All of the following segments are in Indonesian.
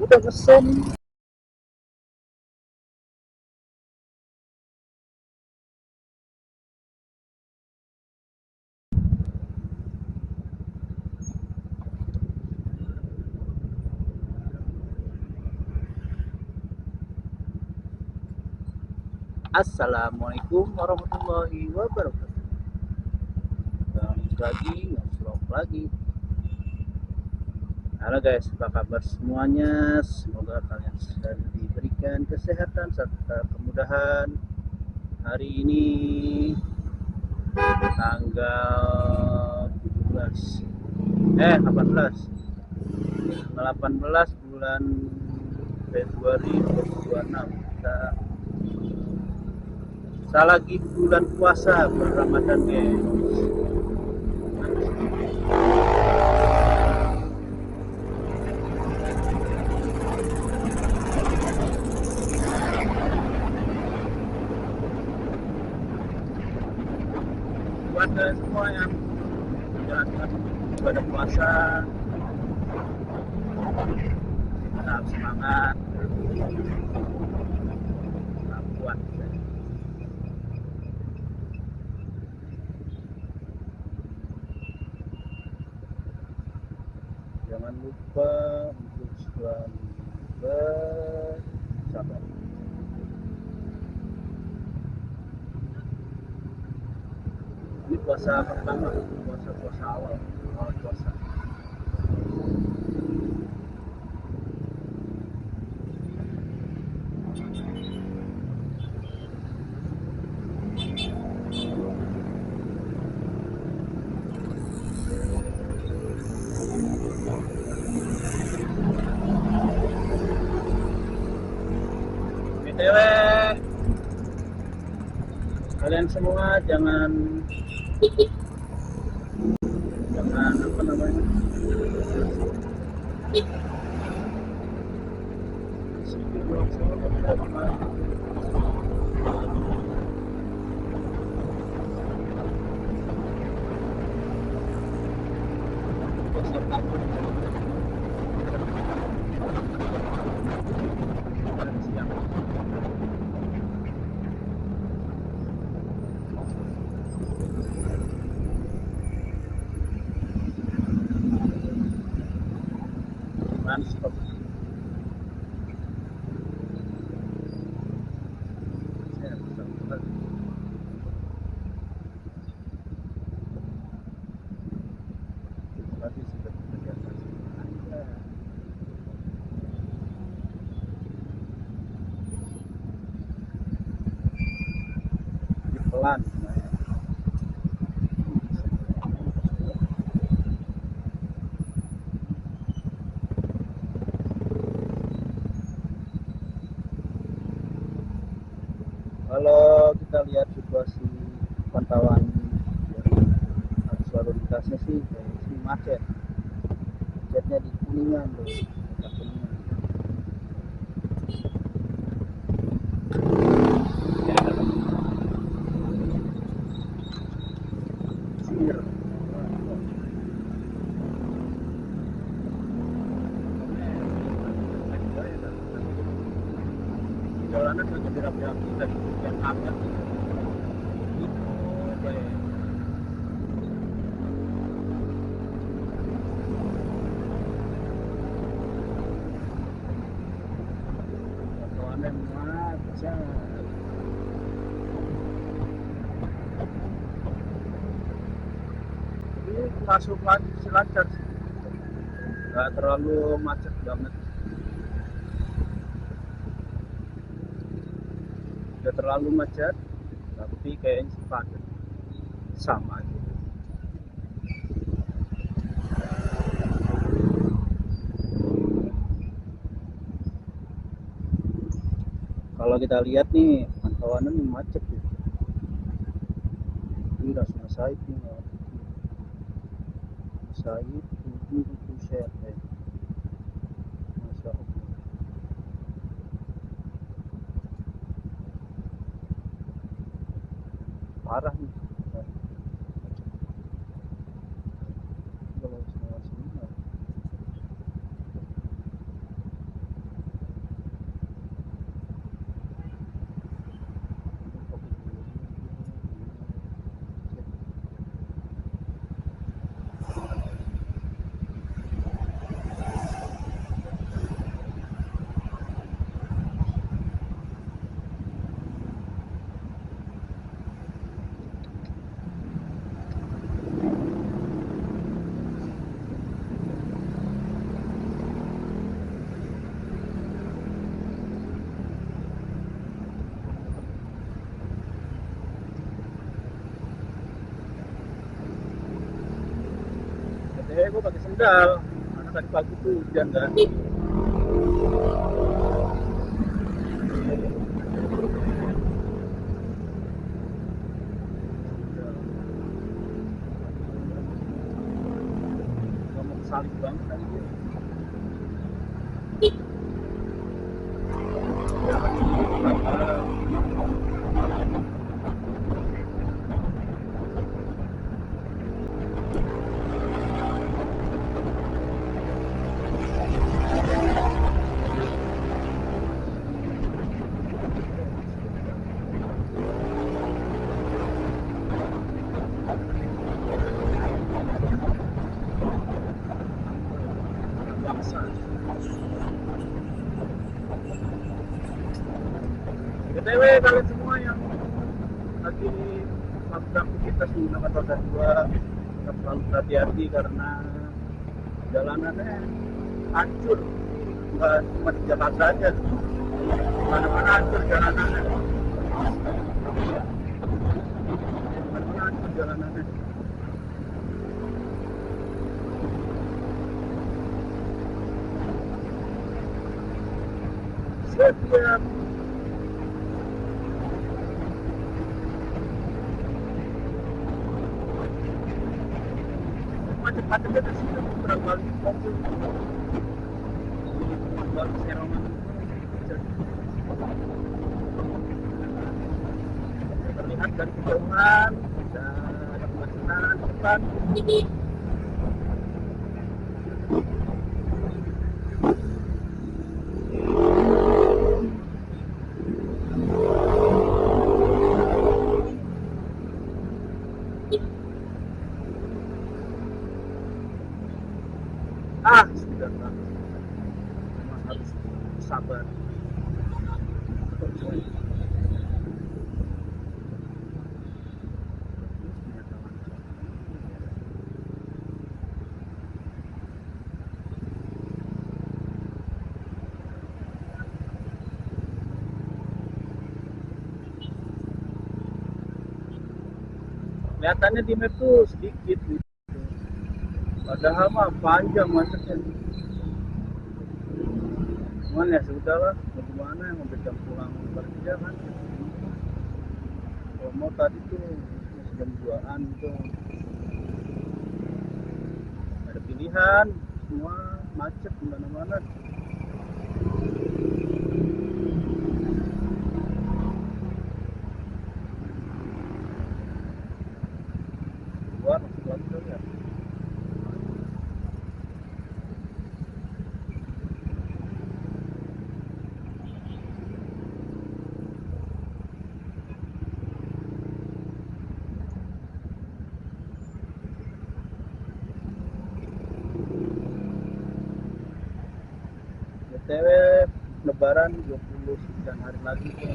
udah pesen. Assalamualaikum warahmatullahi wabarakatuh. Balik lagi, vlog lagi. Halo guys, apa kabar semuanya? Semoga kalian selalu diberikan kesehatan serta kemudahan. Hari ini tanggal 17 18 bulan Februari 2026. Kita lagi bulan puasa, bulan Ramadan guys. Buat semua yang menjalankan ibadah puasa, tetap semangat, tetap kuat. Jangan lupa untuk selalu bersabar. Ini puasa pertama, puasa awal puasa. BTW, kalian semua jangan apa namanya, non-stop. Tadi sudah kegiatan ini pelan. Kalau kita lihat situasi pantauan arus lalu lintasnya sih macet. Macetnya di Kuningan loh. Jalanan saja berapi-api dan yang agak itu kayak kawanan macet. Ini masuk lagi lancar sih, nggak terlalu macet banget. Udah terlalu macet, tapi kayaknya padat sama aja. Kalau kita lihat nih pantauannya macet gitu. Ini rasanya Said nih, Said 7 share Masya Allah. Parah nih. Kalau semua sini gue pakai sendal karena tadi pagi tuh hujan kan. Ngomong salib banget tadi dia. Bangsa. BTW kalian semua yang lagi melakukan aktivitas menggunakan roda dua tetap selalu hati-hati karena jalanannya hancur, bukan cuma di Jakarta aja, mana-mana hancur jalanannya, mana-mana hancur jalanannya. Setiap macet-macetnya di sini berapa kali mobil baru seroman terlihat dari kejauhan dan ada kemacetan depan. Sudah lah, memang harus sabar. Kelihatannya di map tuh sedikit gitu, padahal mah panjang macetnya. Cuman ya sudahlah, bagaimana yang mau jam pulang kerja kan. Kalau mau tadi tuh jam 2-an gitu, ada pilihan, semua macet di mana-mana. Keluar masuk lagi tuh ya. BTW lebaran 29 hari lagi tuh.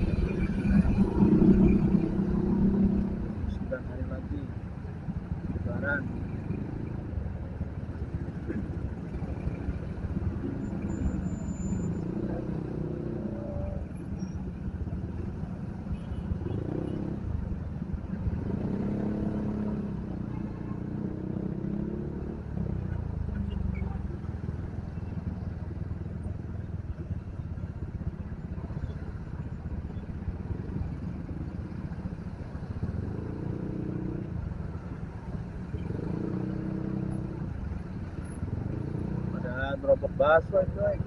29 hari lagi lebaran. Gerobak bakso coy.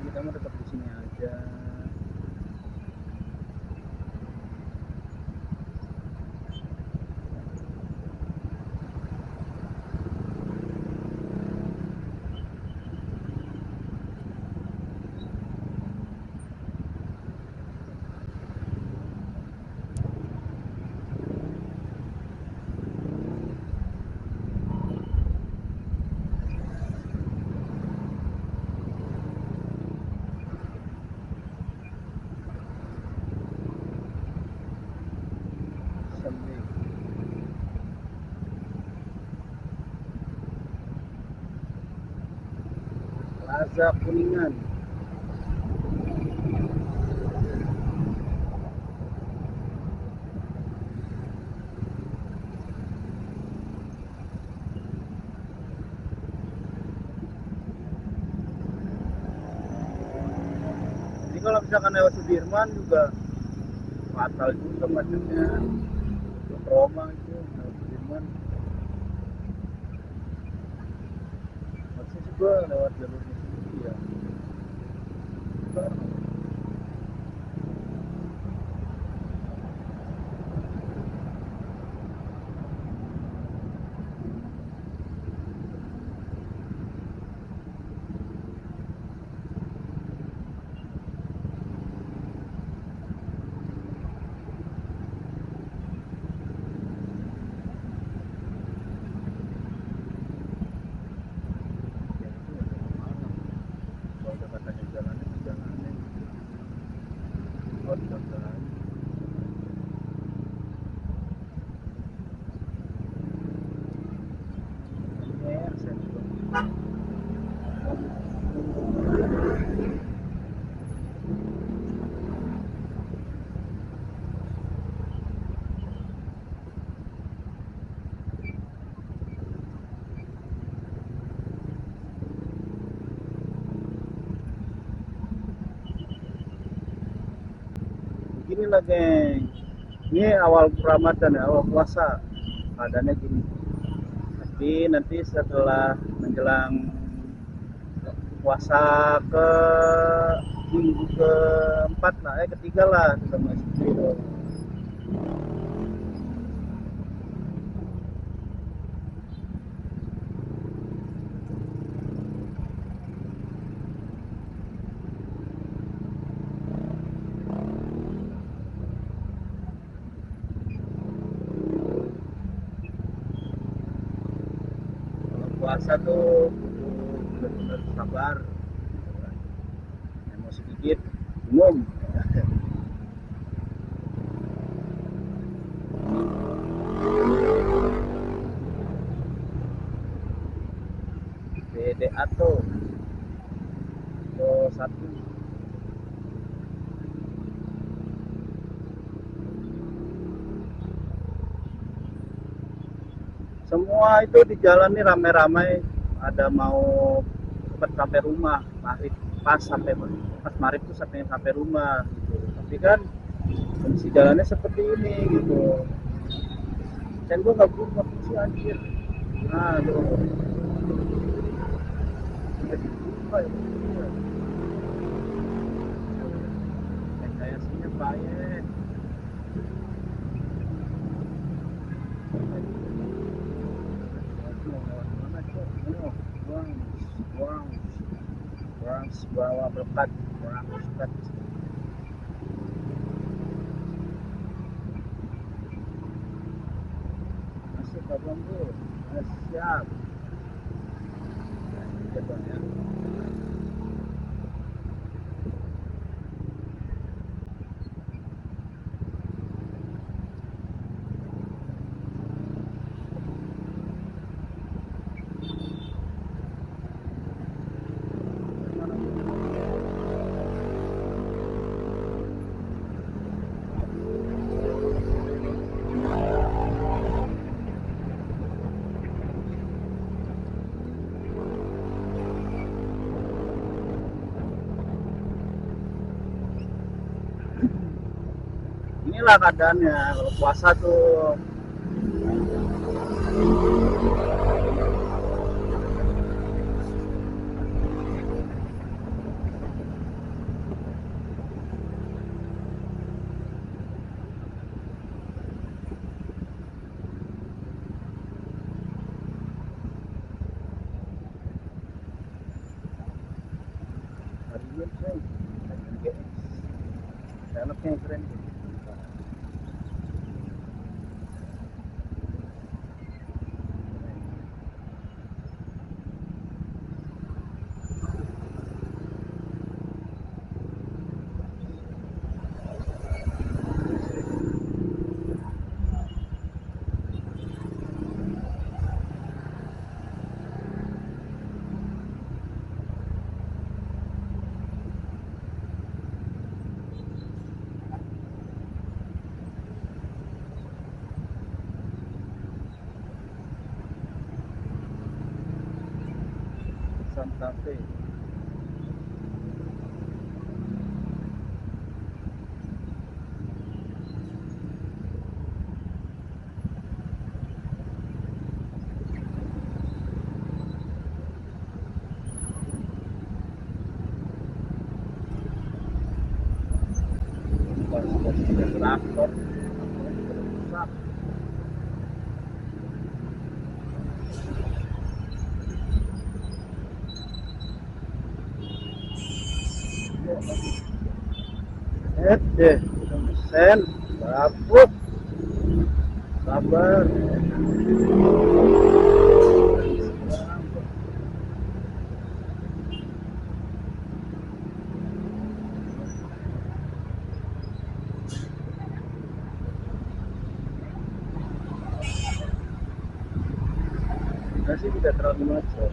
Kita mau tetap di sini aja. Plaza Kuningan. Ini kalau misalkan lewat Sudirman juga fatal juga macetnya. Roma itu lewat Sudirman. Maksudnya juga lewat jalurnya sendiri ya. Kalau udah katanya jalannya jalannya, oh jalan. Ini sensor. Beginilah geng, ini awal Ramadan ya, awal puasa keadaannya gini. Tapi nanti setelah menjelang puasa ke minggu keempat lah, ketiga lah sudah mulai seperti itu. Kalau puasa tuh butuh benar-benar sabar, emosi sedikit umum. BDA tuh satu. Semua itu di jalan nih ramai-ramai, ada mau cepat sampai rumah maghrib, pas maghrib tuh sampai rumah gitu. Tapi kan kondisi jalannya seperti ini gitu, dan gua nggak berubah sih anjir. Nah tuh udah berubah ya. Rekayasanya baik. Bawa berkat, berkat. Masuk abang bro, siap. Coba ya. Inilah keadaannya kalau puasa tuh. Harian saya, harian GX, velgnya keren. Santa Fe. traktor rusak. Deh, sen, dapet, sabar. Masih tidak terlalu macet.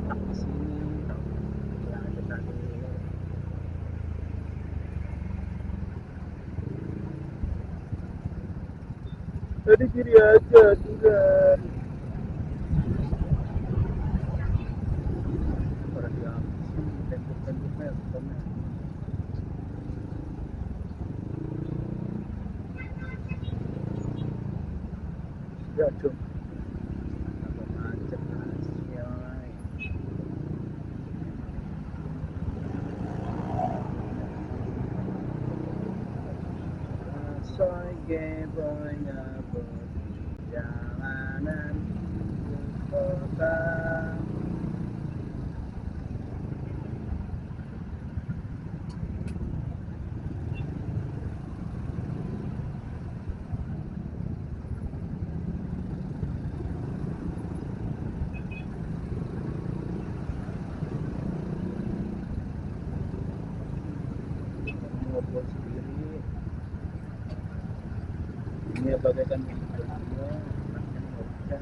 Stuck di sini. Ya, kita tadi kiri aja, tinggal. Pada dihabisin tembok-temboknya, bukannya. Ya, cum. Tambah macet, ya. Soy banyak perjalanan ke kota. Ngobrol sendiri. Ini bagaikan video, anaknya ngoceh.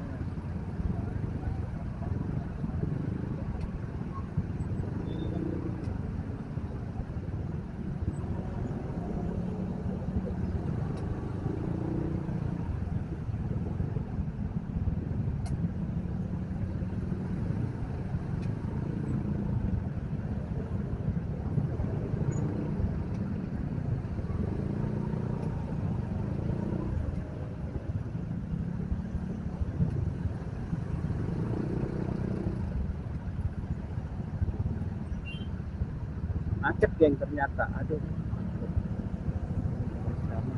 Macet geng ternyata, aduh. Sama.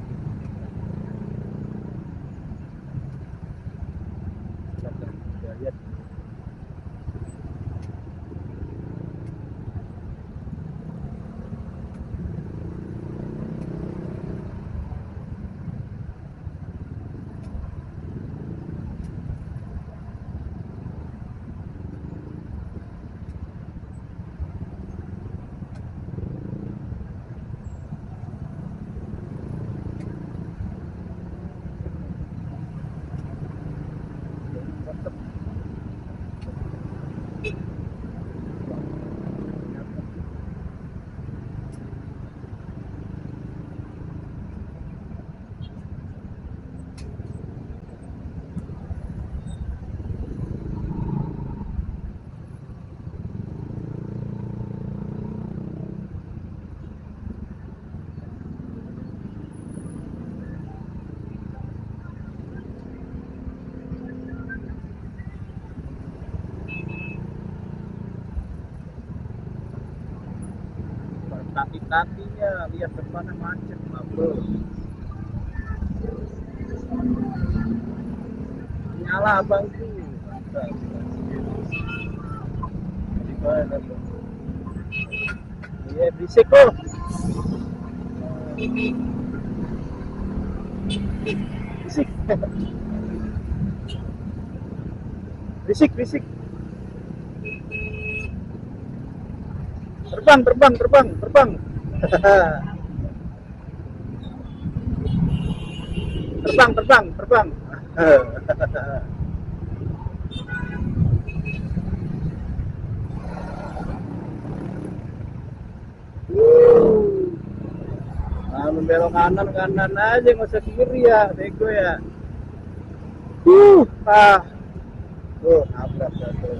Kita lihat. Kaki-kakinya lihat depannya macet, bro. Nyala abangku. Mantap. Di mana tuh? Iya, berisik kok. Berisik. Berisik. Terbang. Terbang. Nah, belok kanan kanan aja nggak usah kiri ya, bego ya. Ah, tuh nabrak satu.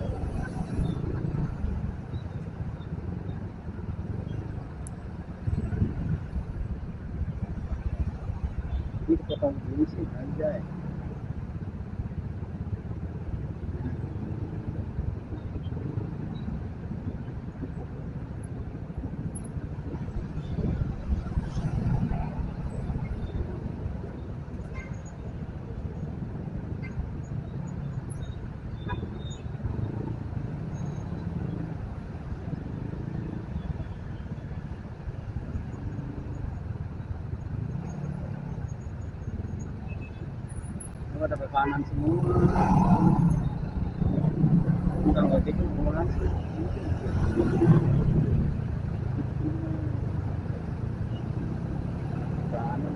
Ini potong dulu sih anjay. Ini ada ke kanan semua. Enggak ngojek pulang sih. Kanan.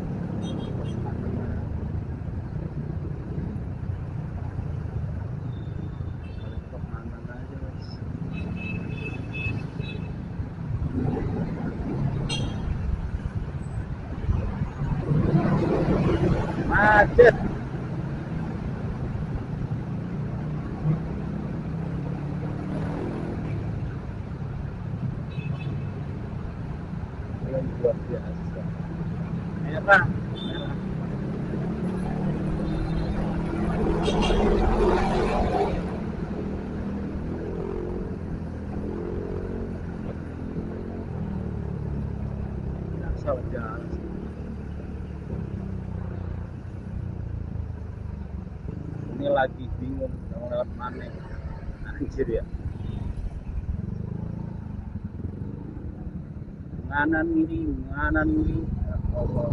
Ke kanan aja, guys. Macet. Yang luar biasa. Merah. Merah. Asal jalan. Ini lagi bingung mau lewat mana. Anjir ya. Nganan ini. Ya Allah.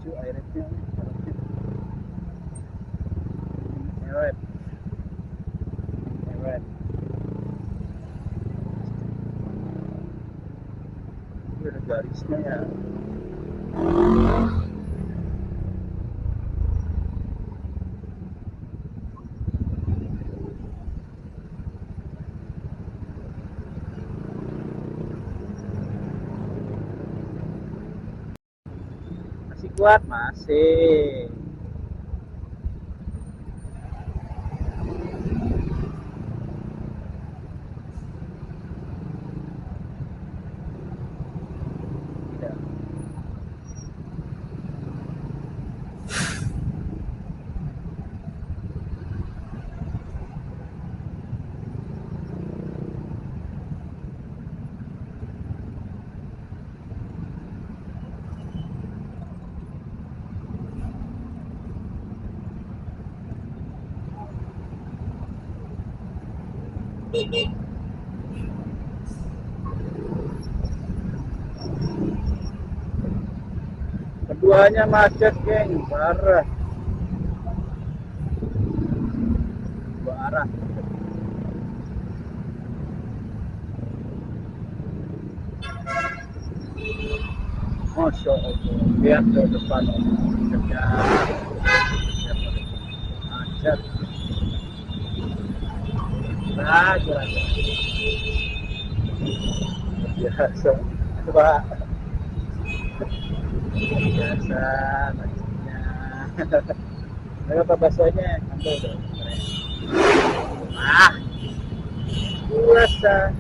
Cu airnya meret. Meret. Ini ada garisnya ya. Masih kuat, masih. Tidak. Keduanya macet, geng, parah. Dua arah. Masya Allah, lihat ke depan macetnya. Macet. Aja. Biasa. Coba. Biasa macetnya. Apa bahasanya? Ambil dong. Ah, puasa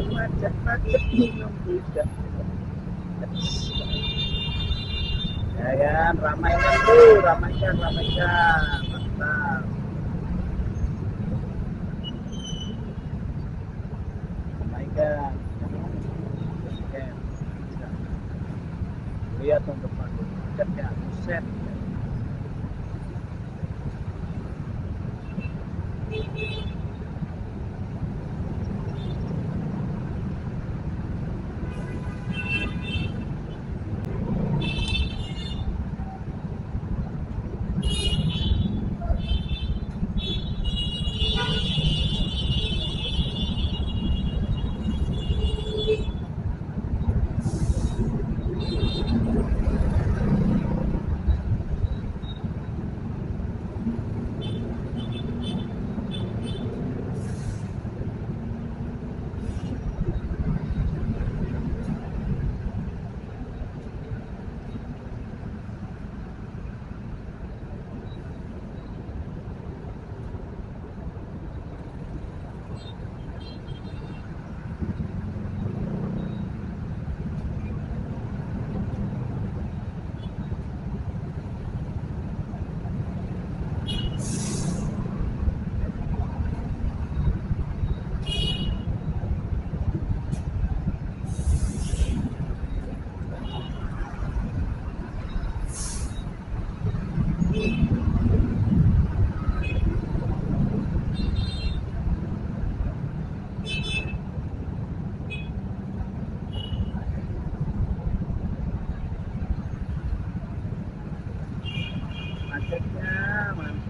macet minum tidak. Ya kan, ramaikan tuh, ramaikan, mantap. Ramaikan. Oke. Lihat dong depan, macetnya, buset.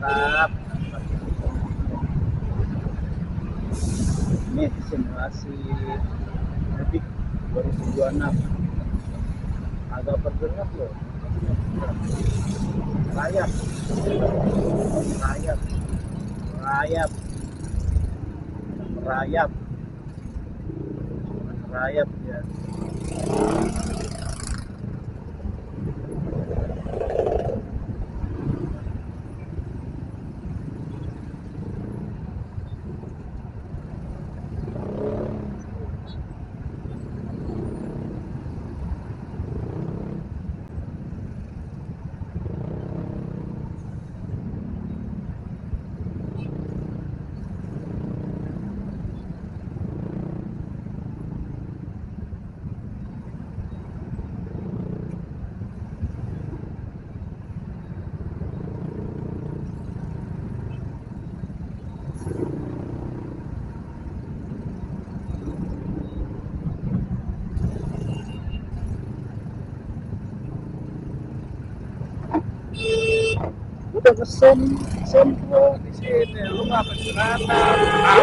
mantap. Ini simulasi mudik 2026 agak bergerak loh. Rayap rayap rayap rayap rayap ya. Udah sen bro di sini, lu nggak ke kanan.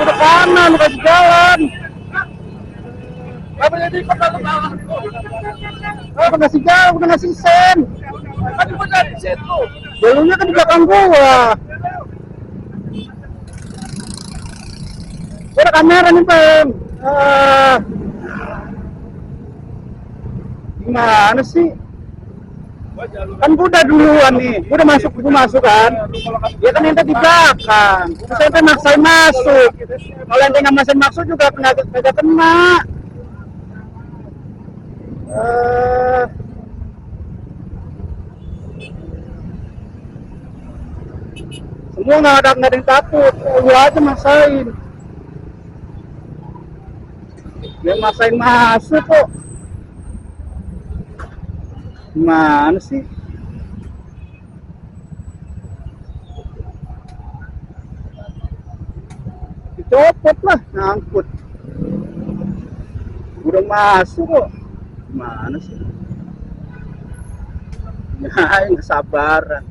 Udah kanan, lu kasih jalan. Apa jadi kota lu kalah? Udah ngasih jalan, udah ngasih sen. Kan gua dari situ. Jalurnya kan di belakang gua. Gua ada kamera nih bang. Gimana sih? Kan gua udah duluan nih, gua udah masuk kan. Dia kan ente di belakang, terus ente maksain masuk. Kalau ente nggak maksain masuk juga kagak kena. Semua nggak ada yang takut, lu aja maksain. Dia maksain masuk kok. Gimana sih? Dicopot lah, ngangkut. Udah masuk kok. Gimana sih? Ya, nggak sabaran.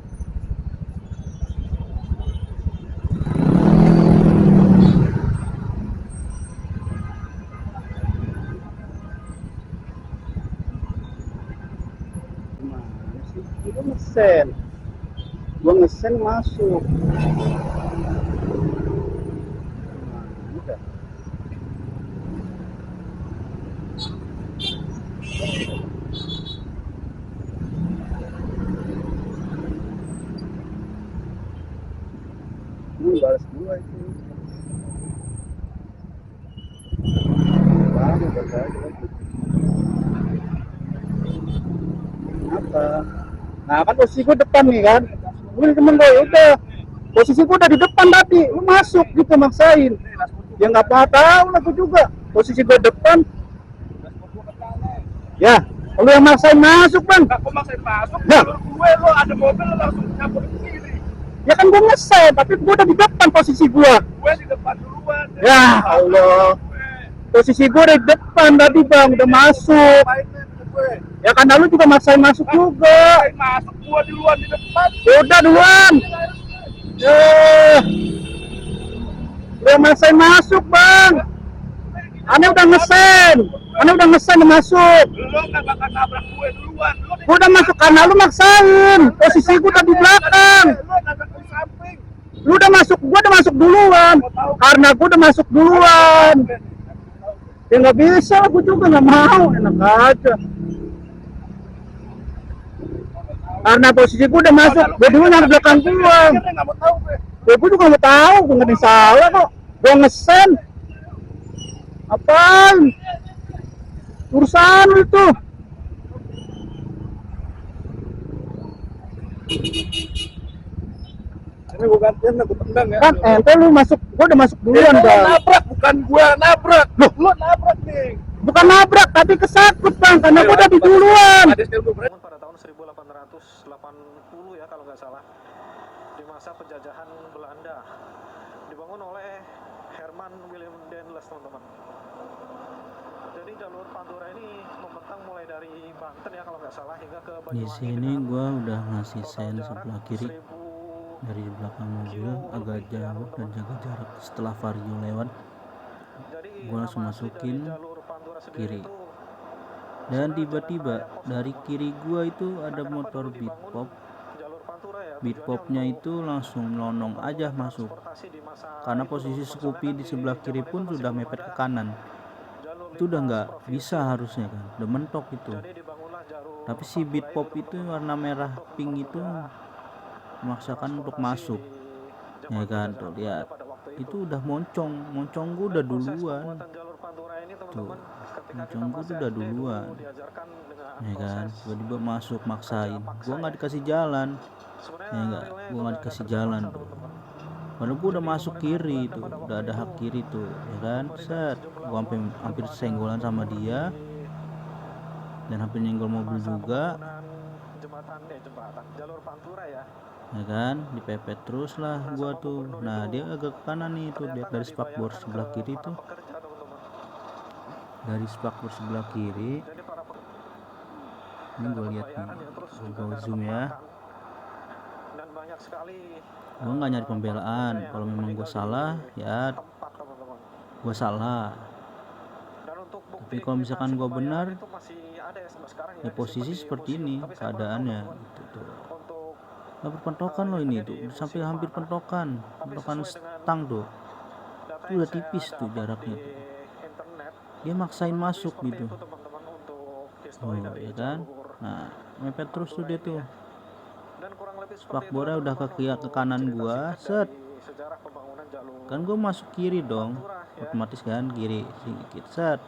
Gimana sih? Gua ngesen masuk. Udah. Balas gua itu. Apa? Nah kan posisi gue depan nih kan. Gue temen gue udah. Posisi gue udah di depan tadi. Lu masuk gitu maksain. Ya nggak tahu lah gue juga. Posisi gue depan. Ya, lu yang maksain masuk bang. Aku maksain masuk. Ya. Gue lo ada mobil lo langsung nyambut ke sini. Ya kan gue ngesen, tapi gue udah di depan posisi gue. Gue di depan duluan. Ya Allah. Posisi gue di depan tadi bang, udah masuk. Ya kan lu juga maksain masuk juga. Masuk gue duluan di depan. Udah duluan. Udah maksain masuk bang. Aneh udah ngesen udah masuk. Lo nggak bakal nabrak gue duluan. Gue udah masuk karena lu maksain. Posisi gue tadi belakang. Lo nabrak di samping. Lu udah masuk, gue udah masuk duluan. Karena gue udah masuk duluan. Ya nggak bisa, gue juga nggak mau. Enak aja. Karena posisi gue udah masuk, gue dulu yang belakang gue. Nggak mau tahu gue. Gue juga nggak mau tahu, gue nggak salah kok. Gue ngesen. Apaan? Urusan itu. Ini gue gantian, gue tendang ya. Kan ente lu masuk, gue udah masuk duluan bang. Nabrak, bukan gue nabrak. Loh, Lo nabrak nih. bukan nabrak, tapi kesakut bang, karena gue udah di duluan. Pada tahun 1880 ya kalau nggak salah, di masa penjajahan Belanda, dibangun oleh Herman William Dendels teman-teman. Jadi jalur Pantura ini membentang mulai dari Banten ya kalau nggak salah hingga ke Banyuwangi. Di sini gua udah ngasih sen sebelah kiri dari belakang mobil agak jauh dan jaga jarak. Setelah Vario lewat, Jadi gue langsung nama asli dari masukin jalur Pantura sendiri kiri. itu Dan sebenarnya tiba-tiba Jalan Raya Pos, dari teman-teman. kiri gua itu Nah, ada kenapa motor dulu beat dibangun pop. jalur Pantura ya? Beat Tujuannya popnya untuk itu langsung melonong aja pembangunan masuk. transportasi di masa Karena itu, posisi teman-teman. Scoopy Soalnya kan di di sebelah kiri zaman pun itu masih sudah belum mepet ada ke kanan. jalur Itu udah lintas nggak provinsi bisa ya. harusnya kan, udah mentok itu. Jadi dibangunlah jalur Tapi si Pantura beat pop itu teman-teman, warna merah untuk pink itu mempermudah memaksakan untuk transportasi masuk. di Ya zaman kan, penjajahan tuh Belanda lihat. pada waktu Itu udah moncong gua Dan udah proses duluan. pembuatan jalur Pantura ini Tuh, teman-teman, ketika kita moncong gua masih tuh udah SD dulu duluan. diajarkan dengan Ya kan, proses tiba-tiba masuk kerja maksain. paksa Gua nggak ya. dikasih jalan. Sebenarnya Ya enggak, realnya gua itu nggak agak dikasih kerja jalan paksa tuh. teman-teman. Padahal gua udah Jadi masuk pemerintahan kiri Belanda tuh, pada udah waktu ada itu hak kiri tuh, ya kan? memberikan Set, sejumlah gua hampir uang hampir kepada senggolan sama gubernur dia di dan hampir nyenggol mobil masa juga, pembangunan jembatan jalur Pantura ya. ya kan? Dipepet terus lah Nah, gua sama tuh. gubernur Nah, itu dia agak ke kanan nih tuh, lihat ternyata dari nggak spakbor dibayarkan sebelah ke kiri para tuh. pekerja teman-teman. Dari spakbor sebelah kiri, Jadi para pekerja ini gua lihat nih, ya, terus gua juga bawa nggak zoom dapat ya. makan. Dan banyak sekali Gua nggak nyari pembelaan. Kalau memang gua salah, ya tempat teman-teman. gua salah. Dan untuk bukti Tapi kalau misalkan gua benar, itu masih ada ya sampai sekarang ya posisi disimpan di seperti museum. ini Tapi saya kurang tahu, keadaannya teman-teman. gitu tuh. Untuk Hampir pentokan loh ini nyimpannya tuh, di udah sampai museum hampir mana. pentokan Tapi sesuai dengan stang tuh. data Itu yang udah saya tipis tuh dapat jaraknya di tuh. internet, Dia maksain kurang lebih masuk seperti gitu. itu, teman-teman, untuk histori dari Ya kan? jalur Nah, mepet terus tuh Pantura dia ini tuh. ya. Dan kurang lebih seperti itu Spakbornya udah ke teman-teman, kanan untuk gua, cerita set. singkat dari sejarah pembangunan jalur Kan gua masuk kiri dong. Pantura ya. Otomatis kan kiri sedikit, set.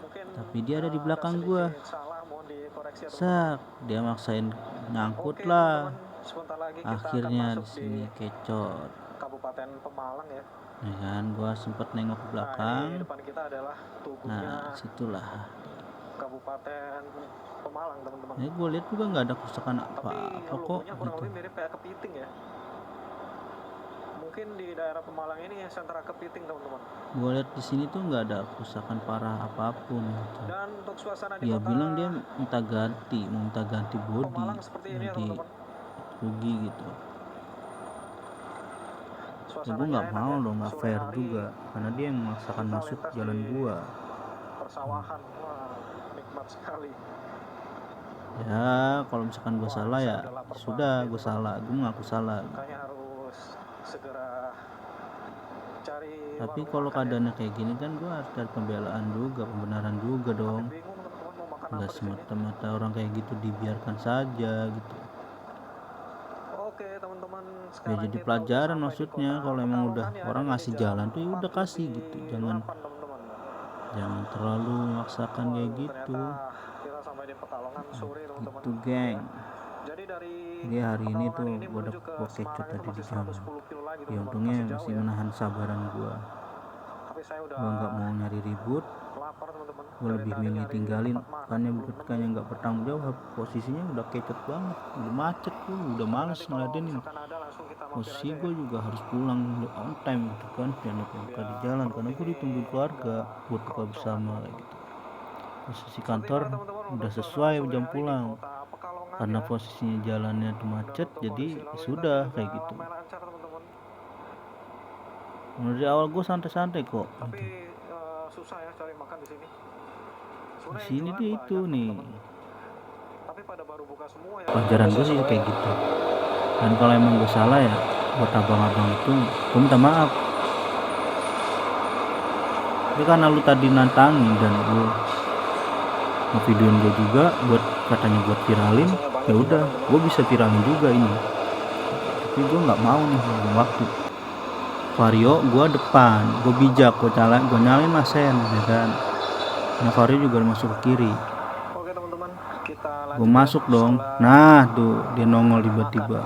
Mungkin Tapi dia ada di ada belakang sedikit gua. salah, mohon dikoreksi ya, teman-teman. Set, dia maksain nyangkut Oke, lah. teman-teman, sebentar lagi kita Akhirnya akan di masuk sini di kecot. Kabupaten Pemalang ya. Ya kan, gua sempet nengok ke Nah, belakang. ini depan kita adalah tubuhnya Nah, situlah. Kabupaten Pemalang, teman-teman. Ya gua lihat juga nggak ada kerusakan Tapi apa-apa kok logonya kurang gitu. lebih mirip kayak kepiting ya. Mungkin di daerah Pemalang ini sentra kepiting, teman-teman. Gua lihat di sini tuh nggak ada kerusakan parah apapun gitu. Dan untuk suasana di Dia kota bilang dia minta ganti body, Pemalang seperti ini ya, ganti teman-teman. rugi gitu. Ya Suasananya gua nggak enak mau ya. dong, nggak Sore fair hari juga, karena dia yang memaksakan kita masuk lintas jalan di gua. persawahan. Wah, nikmat sekali. Ya kalau misalkan gua Wah, salah saya ya udah lapar sudah, banget gua itu, salah, gua ngaku salah. Kayaknya harus segera cari Tapi warung kalau makan ya. keadaannya kayak gini kan gua harus cari pembelaan juga, pembenaran juga dong. Tapi bingung, teman-teman, mau makan Nggak apa di sini. semata-mata orang kayak gitu dibiarkan saja gitu. Oke, teman-teman, Ya sekarang jadi kita pelajaran udah sampai di maksudnya, kota kalau emang udah Pekalongan ya, orang dan ini ngasih jam jalan tuh ya udah kasih gitu, 4:08, jangan teman-teman. terlalu memaksakan kayak Waduh, gitu. ternyata kita sampai di Pekalongan sore, teman-teman. Itu geng. Jadi dari Jadi hari ini Pekalongan tuh ini gua menuju ke kecot Semarang tadi itu di masih jalan. 110 kilo lagi, Ya teman-teman. untungnya Masih jauh masih ya. menahan sabaran gua. Tapi saya udah Gua nggak mau nyari ribut. lapar, teman-teman. Gua Dari lebih tadi milih nyari tinggalin, tempat makan, karena belum kayaknya nggak bertanggung jawab. Posisinya udah kecot banget, udah macet tuh, udah males Nanti kalau ngeladenin. misalkan ada, langsung kita mampir Posisi aja gue ya. juga harus pulang on time gitu kan, jangan lupa di jalan karena gue ditungguin keluarga buat buka bersama kayak gitu. Posisi kantor udah sesuai jam pulang, karena posisinya jalannya tuh macet, jadi ya sudah kayak gitu. Dari awal gue santai-santai kok Tapi gitu. susah ya cari makan di sini. Di sini tuh itu nih Tapi pada baru buka semua ya. pelajaran gue sih kayak gitu. Dan kalau emang gue salah ya buat abang-abang itu gue minta maaf. Tapi karena lu tadi nantangin dan lu ngevideoin gue juga buat katanya buat viralin, ya udah gue bisa viralin juga ini. Tapi gue nggak mau nih buang waktu. Vario gue depan, gue bijak, gue nyalain masen ya kan. Nah Vario juga masuk ke kiri. Oke teman-teman, kita lanjut. Gue masuk dong. Nah tuh dia nongol tiba-tiba.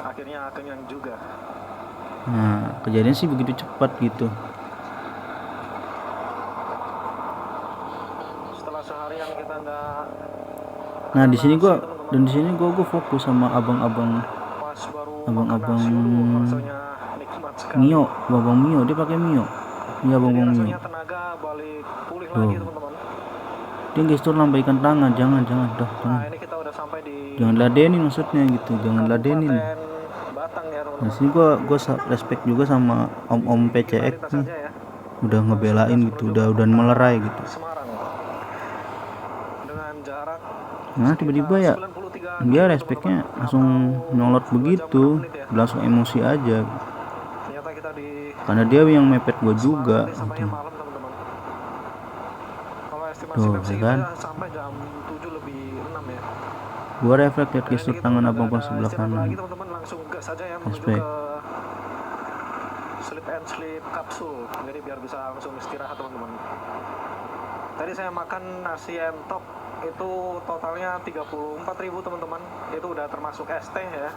Akhirnya kenyang juga. Nah kejadian sih begitu cepat gitu. Setelah seharian kita nggak. Nah di sini gue fokus sama abang-abang Pas baru abang-abang rasanya nikmat sekali. Mio, abang Mio, dia pakai Mio. Iya abang Jadi Mio. rasanya tenaga balik pulih Tuh. lagi teman-teman. Dia gestur lambaikan tangan, jangan dah. Nah ini kita udah sampai sampai di jangan ladenin maksudnya gitu, jangan ladenin. Kabupaten Batang ya Nah teman-teman. sini gua respect juga sama om-om PCX Lintas nih, saja ya. udah ngebelain gitu, udah melerai gitu. Semarang dengan jarak Nah tiba-tiba ya 93 dia km, respectnya teman-teman. langsung Atau nyolot 2 jam begitu, 6 menit ya. langsung emosi aja. Ternyata kita di Karena dia yang mepet gua juga Semarang sampainya gitu. malam teman-teman. Kalau estimasi Tuh, Pepsi ya kita kan? sampai jam 7:06 ya. Gua refleks liat Dan gestur ini tangan kita abang udah pas ada sebelah istirahat kanan. lagi teman-teman, langsung gas saja ya menuju Respect. ke sleep and sleep kapsul. Jadi biar bisa langsung istirahat teman-teman. Tadi saya makan nasi entok itu totalnya 34.000 teman-teman. Itu udah termasuk es teh ya.